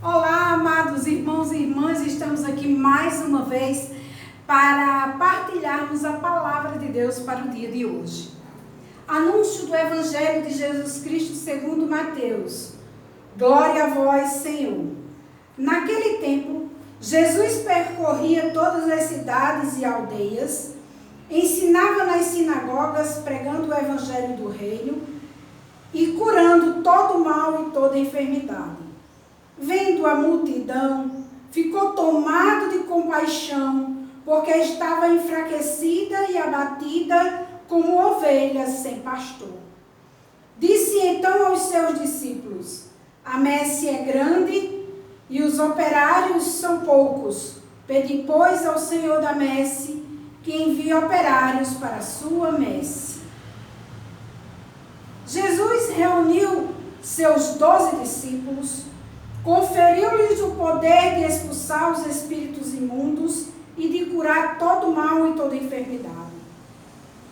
Olá, amados irmãos e irmãs, estamos aqui mais uma vez para partilharmos a palavra de Deus para o dia de hoje. Anúncio do Evangelho de Jesus Cristo segundo Mateus. Glória a vós, Senhor. Naquele tempo, Jesus percorria todas as cidades e aldeias, ensinava nas sinagogas, pregando o Evangelho do Reino e curando todo mal e toda enfermidade. Vendo a multidão, ficou tomado de compaixão, porque estava enfraquecida e abatida como ovelhas sem pastor. Disse então aos seus discípulos: a messe é grande e os operários são poucos. Pedi, pois, ao Senhor da messe que envie operários para a sua messe. Jesus reuniu seus 12 discípulos, conferiu-lhes o poder de expulsar os espíritos imundos e de curar todo mal e toda enfermidade.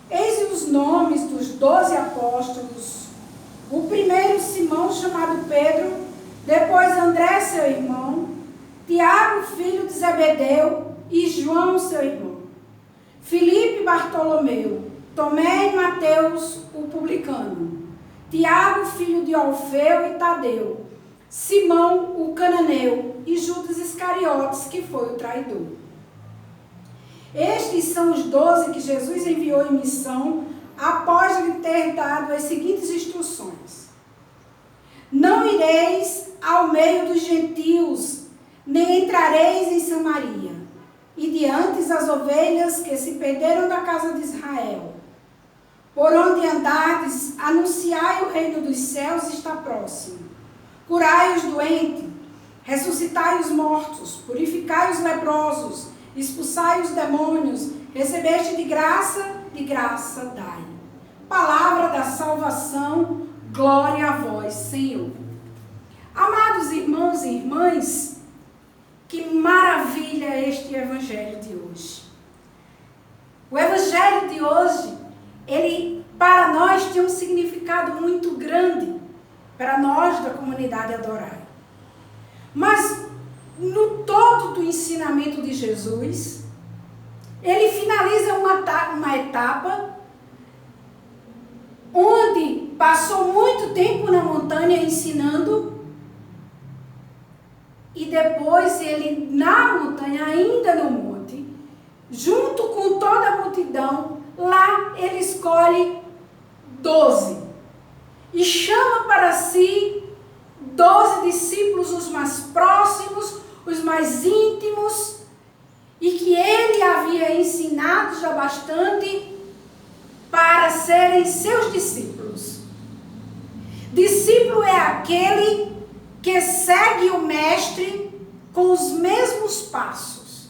Eis os nomes dos 12 apóstolos. O primeiro, Simão, chamado Pedro, depois André, seu irmão, Tiago, filho de Zebedeu, e João, seu irmão, Filipe, Bartolomeu, Tomé e Mateus, o publicano, Tiago, filho de Alfeu e Tadeu, Simão, o cananeu, e Judas Iscariotes, que foi o traidor. Estes são os 12 que Jesus enviou em missão, após lhe ter dado as seguintes instruções: não ireis ao meio dos gentios, nem entrareis em Samaria, e diante as ovelhas que se perderam da casa de Israel. Por onde andardes, anunciai o reino dos céus está próximo. Curai os doentes, ressuscitai os mortos, purificai os leprosos, expulsai os demônios, recebeste de graça dai. Palavra da salvação, glória a vós, Senhor. Amados irmãos e irmãs, que maravilha este evangelho de hoje. O evangelho de hoje, ele para nós tem um significado muito grande, para nós da comunidade Adorai. Mas no todo do ensinamento de Jesus, ele finaliza uma etapa onde passou muito tempo na montanha ensinando, e depois ele na montanha, ainda no monte, junto com toda a multidão, lá ele escolhe 12 e chama para si 12 discípulos, os mais próximos, os mais íntimos, e que ele havia ensinado já bastante para serem seus discípulos. Discípulo é aquele que segue o mestre com os mesmos passos,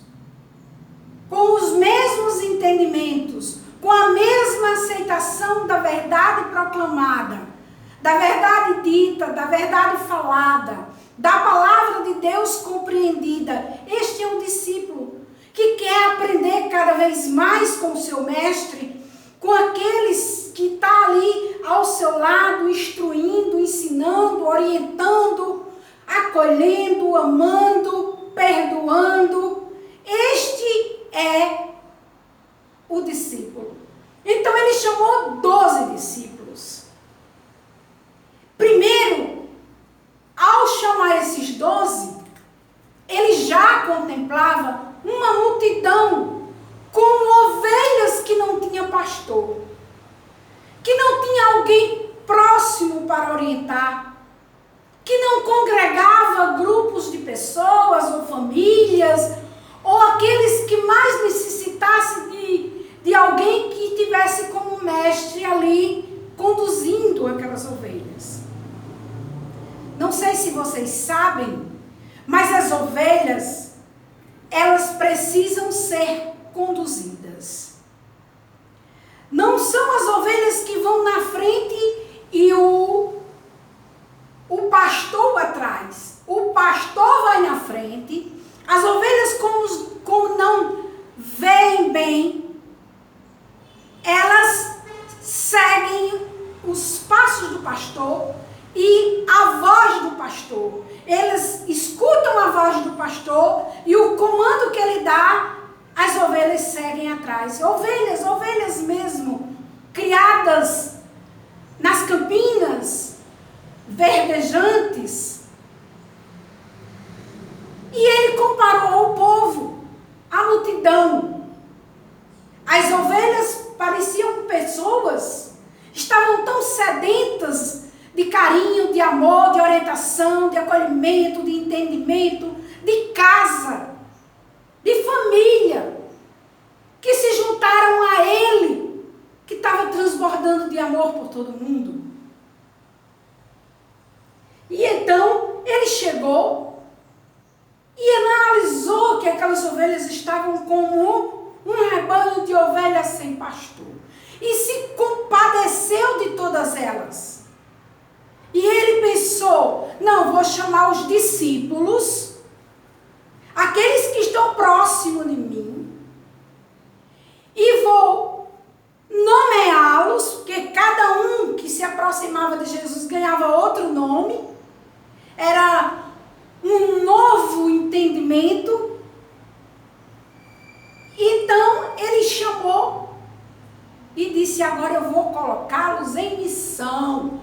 com os mesmos entendimentos, com a mesma aceitação da verdade proclamada, da verdade dita, da verdade falada, da palavra de Deus compreendida. Este é um discípulo que quer aprender cada vez mais com o seu mestre, com aqueles que estão ali ao seu lado, instruindo, ensinando, orientando, acolhendo, amando, perdoando. Este é o discípulo. Então ele chamou 12 discípulos. Primeiro, ao chamar esses 12, ele já contemplava uma multidão com ovelhas que não tinha pastor, que não tinha alguém próximo para orientar, que não congregava grupos de pessoas ou famílias, ou aqueles que mais necessitassem de alguém que tivesse como mestre ali, conduzindo aquelas ovelhas. Não sei se vocês sabem, mas as ovelhas, elas precisam ser conduzidas. Não são as ovelhas que vão na frente e o pastor atrás. O pastor vai na frente. As ovelhas, como não veem bem, elas seguem os passos do pastor e a voz do pastor. Eles escutam pastor, e o comando que ele dá, as ovelhas seguem atrás. Ovelhas mesmo, criadas nas campinas, verdejantes. E ele comparou o povo, a multidão. As ovelhas pareciam pessoas, estavam tão sedentas de carinho, de amor, de orientação, de acolhimento, de entendimento, de casa, de família, que se juntaram a ele, que estava transbordando de amor por todo mundo. E então ele chegou e analisou que aquelas ovelhas estavam como um rebanho de ovelhas sem pastor. E se compadeceu de todas elas. E ele pensou, não, vou chamar os discípulos, aqueles que estão próximos de mim, e vou nomeá-los, porque cada um que se aproximava de Jesus ganhava outro nome, era um novo entendimento. Então ele chamou e disse, agora eu vou colocá-los em missão.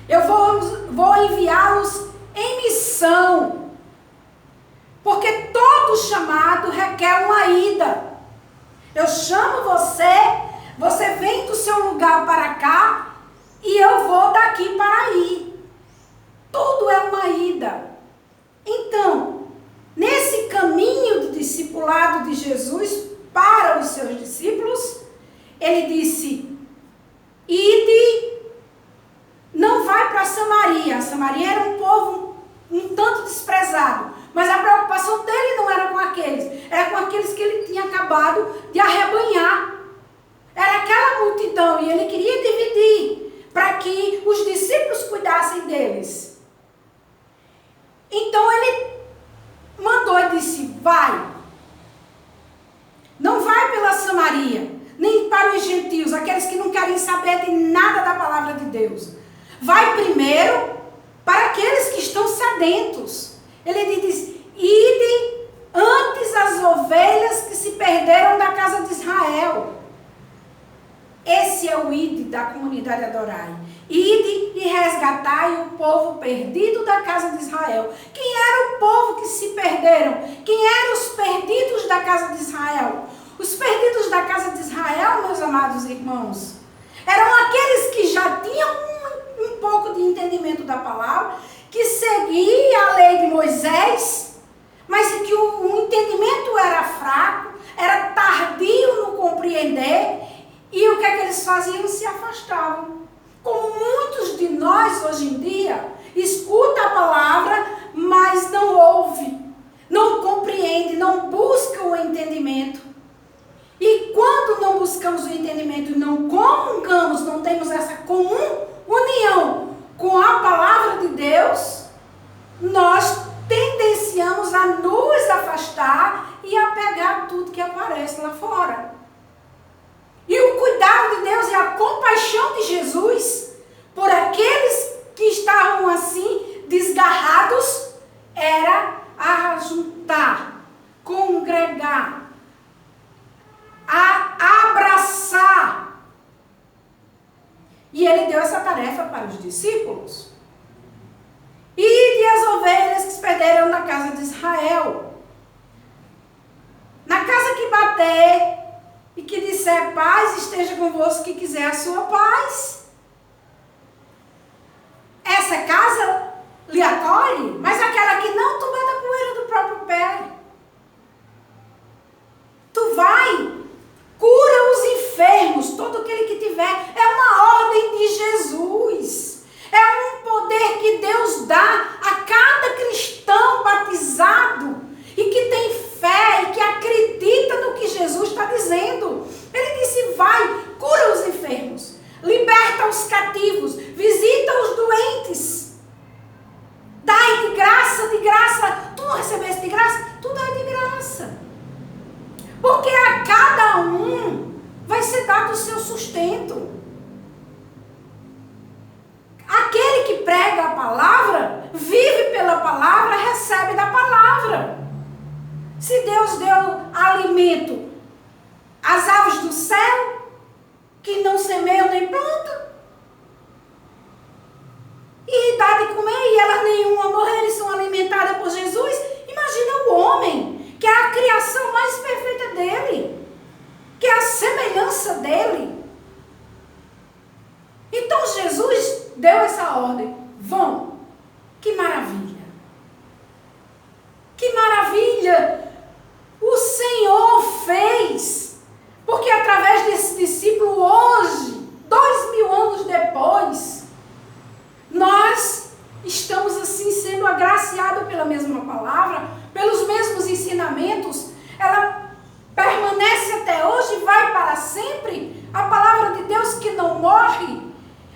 Eu vou enviá-los em missão. Porque todo chamado requer uma ida. Eu chamo você vem do seu lugar para cá e eu vou daqui para aí. Tudo é uma ida. Então, nesse caminho do discipulado de Jesus para os seus discípulos, ele disse, ide, não vai para Samaria. Samaria era um povo um tanto desprezado, mas a preocupação dele não era com aqueles, era com aqueles que ele tinha acabado de arrebanhar. Era aquela multidão e ele queria dividir para que os discípulos cuidassem deles. Então ele mandou e disse, vai. Não vai pela Samaria, nem para os gentios, aqueles que não querem saber de nada da palavra de Deus. Vai primeiro para aqueles que estão sedentos. Ele diz, ide antes as ovelhas que se perderam da casa de Israel. Esse é o ide da comunidade Adorai. Ide e resgatai o povo perdido da casa de Israel. Quem era o povo que se perderam? Quem eram os perdidos da casa de Israel? Os perdidos da casa de Israel, meus amados irmãos, eram aqueles que já tinham um pouco de entendimento da palavra, que seguia a lei de Moisés, mas que o entendimento era fraco, era tardio no compreender, e o que é que eles faziam? Se afastavam. Como muitos de nós hoje em dia, escuta a palavra, mas não ouve, não compreende, não busca o entendimento. E quando não buscamos o entendimento e não comungamos, não temos essa comum união com a palavra de Deus, nós tendenciamos a nos afastar e a pegar tudo que aparece lá fora. E o cuidado de Deus e a compaixão de Jesus por aqueles que estavam assim desgarrados era ajuntar, congregar, a abraçar. E ele deu essa tarefa para os discípulos. Ide as ovelhas que se perderam na casa de Israel. Na casa que bater e que disser paz, esteja convosco que quiser a sua paz. Essa casa lhe acolhe, mas aquela que não, tu bata a poeira do próprio pé. Tu vai, cura os enfermos, todo aquele que tiver. É uma ordem de Jesus. É um poder que Deus dá a cada cristão batizado e que tem fé e que acredita no que Jesus está dizendo. Ele disse, vai, cura os enfermos, liberta Se Deus deu alimento às aves do céu, que não semeiam nem plantam, e dá de comer e elas nenhuma morrerem, são alimentadas por Jesus, imagina o homem, que é a criação mais perfeita dele, que é a semelhança dele. Então Jesus deu essa ordem, vão. Que maravilha! Que maravilha! O Senhor fez, porque através desse discípulo hoje, 2000 anos depois, nós estamos assim sendo agraciados pela mesma palavra, pelos mesmos ensinamentos. Ela permanece até hoje e vai para sempre. A palavra de Deus que não morre,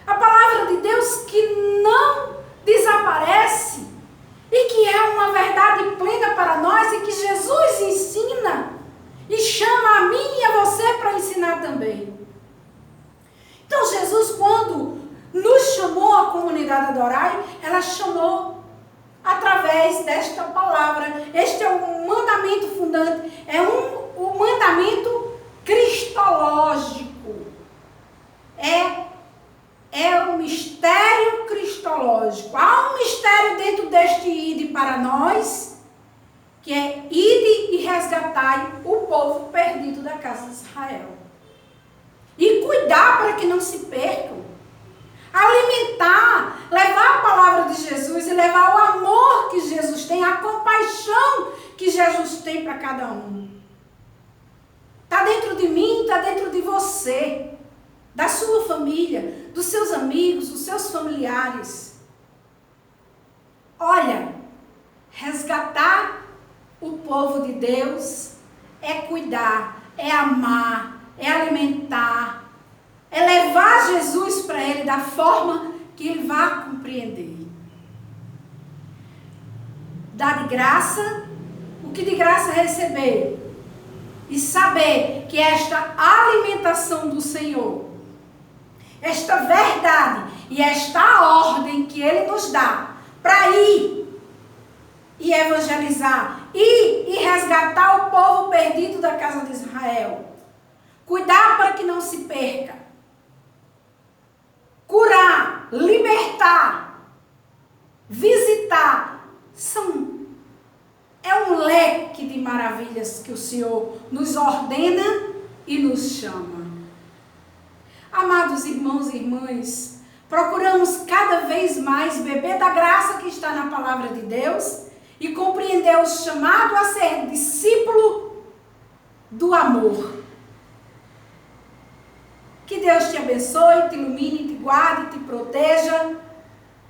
a palavra de Deus que não desaparece e que é uma verdade plena para nós e que Jesus ensina e chama a mim e a você para ensinar também. Então Jesus, quando nos chamou a comunidade Adorai, ela chamou através desta palavra. Este é um mandamento fundante, é um mandamento cristológico. É um mistério cristológico. Há um mistério dentro deste ide para nós, que é ide e resgatai o povo perdido da casa de Israel. E cuidar para que não se percam. Alimentar, levar a palavra de Jesus e levar o amor que Jesus tem, a compaixão que Jesus tem para cada um. Está dentro de mim, está dentro de você, da sua família, dos seus amigos, dos seus familiares. Olha, resgatar o povo de Deus é cuidar, é amar, é alimentar, é levar Jesus para ele da forma que ele vá compreender. Dar de graça o que de graça receber. E saber que esta alimentação do Senhor, esta verdade e esta ordem que ele nos dá para ir e evangelizar, ir e resgatar o povo perdido da casa de Israel. Cuidar para que não se perca. Curar, libertar, visitar, é um leque de maravilhas que o Senhor nos ordena e nos chama. Amados irmãos e irmãs, procuramos cada vez mais beber da graça que está na palavra de Deus e compreender o chamado a ser discípulo do amor. Que Deus te abençoe, te ilumine, te guarde, te proteja.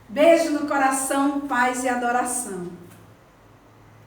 Beijo no coração, paz e adoração.